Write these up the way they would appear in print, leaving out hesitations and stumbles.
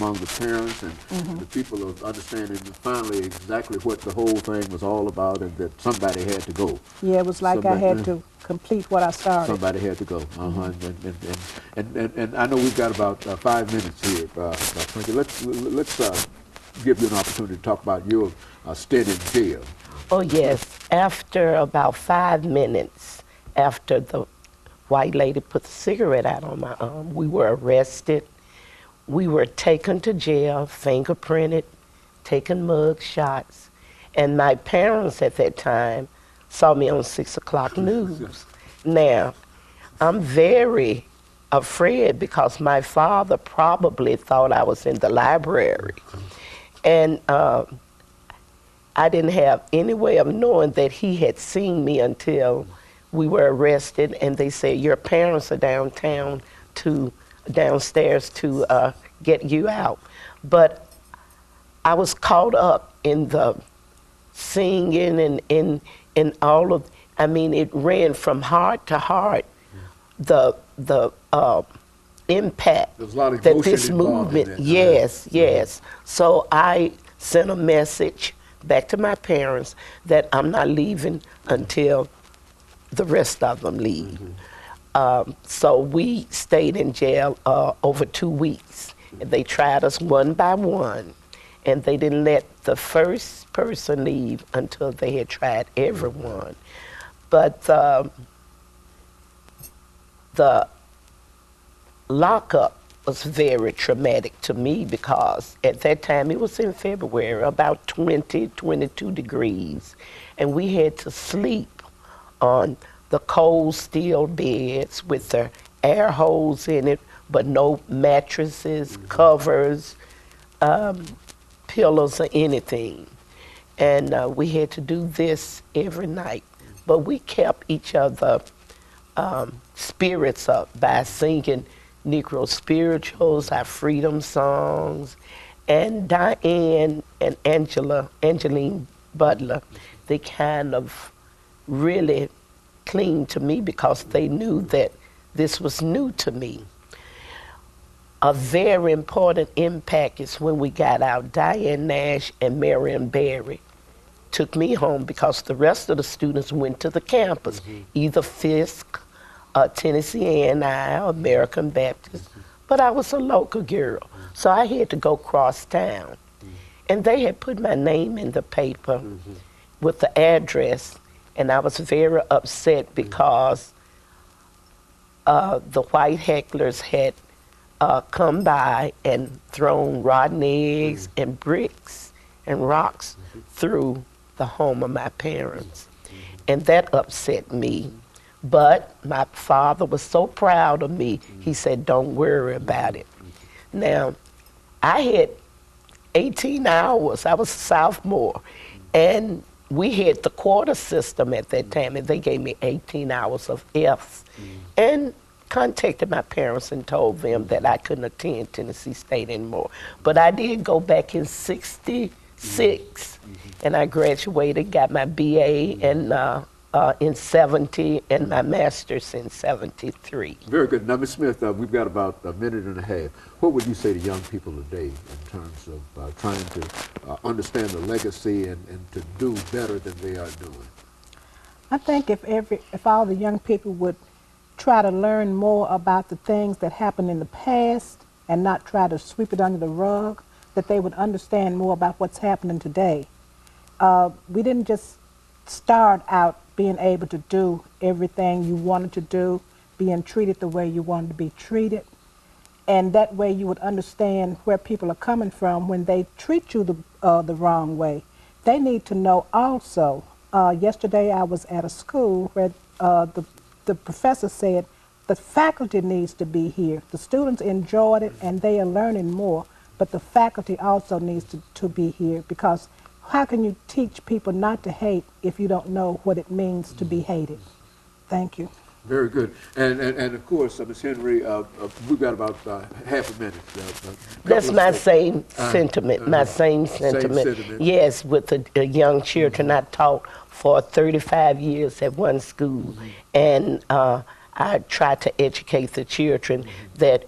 among the parents and the people of understanding finally exactly what the whole thing was all about, and that somebody had to go. Yeah, it was like I had to complete what I started. Somebody had to go. And I know we've got about 5 minutes here, Frankie. Let's give you an opportunity to talk about your stint in jail. Oh yes, after about 5 minutes after the white lady put the cigarette out on my arm, we were arrested. We were taken to jail, fingerprinted, taken mug shots, and my parents at that time saw me on 6 o'clock news. Now, I'm very afraid because my father probably thought I was in the library. And I didn't have any way of knowing that he had seen me until we were arrested, and they said, your parents are downstairs to get you out. But I was caught up in the singing and in all of, I mean, it ran from heart to heart, the impact that this movement, yes. So I sent a message back to my parents that I'm not leaving until the rest of them leave. So we stayed in jail over 2 weeks. They tried us one by one, and they didn't let the first person leave until they had tried everyone. But the lockup was very traumatic to me because at that time, it was in February, about 20, 22 degrees, and we had to sleep on the cold steel beds with the air holes in it, but no mattresses, covers, pillows, or anything. And we had to do this every night. But we kept each other spirits up by singing Negro spirituals, our freedom songs, and Diane and Angeline Butler, they kind of really cling to me because they knew that this was new to me. A very important impact is when we got out. Diane Nash and Marion Barry took me home because the rest of the students went to the campus, either Fisk, Tennessee A&I, American Baptist, but I was a local girl, so I had to go cross town. And they had put my name in the paper with the address, and I was very upset because the white hecklers had come by and thrown rotten eggs and bricks and rocks through the home of my parents. And that upset me. But my father was so proud of me, he said, don't worry about it. Now, I had 18 hours, I was a sophomore, and we had the quarter system at that time, and they gave me 18 hours of F's. And contacted my parents and told them that I couldn't attend Tennessee State anymore. But I did go back in '66, and I graduated, got my BA in 70 and my master's in 73. Very good. Now, Ms. Smith, we've got about a minute and a half. What would you say to young people today in terms of trying to understand the legacy and to do better than they are doing? I think if all the young people would try to learn more about the things that happened in the past and not try to sweep it under the rug, that they would understand more about what's happening today. We didn't just start out being able to do everything you wanted to do, being treated the way you wanted to be treated, and that way you would understand where people are coming from when they treat you the wrong way. They need to know also. Yesterday I was at a school where the professor said the faculty needs to be here. The students enjoyed it and they are learning more, but the faculty also needs to be here, because how can you teach people not to hate if you don't know what it means to be hated? Thank you. Very good. And of course, Ms. Henry, we've got about half a minute. That's my same sentiment, my same sentiment. Yes, with the young children. I taught for 35 years at one school, and I try to educate the children that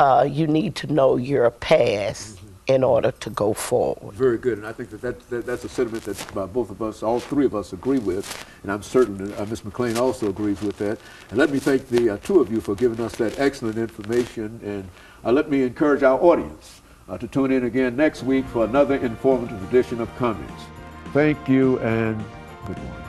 you need to know your past in order to go forward. Very good, and I think that's a sentiment that both of us, all three of us, agree with, and I'm certain that Ms. McClain also agrees with that. And let me thank the two of you for giving us that excellent information, and let me encourage our audience to tune in again next week for another informative edition of Comments. Thank you, and good morning.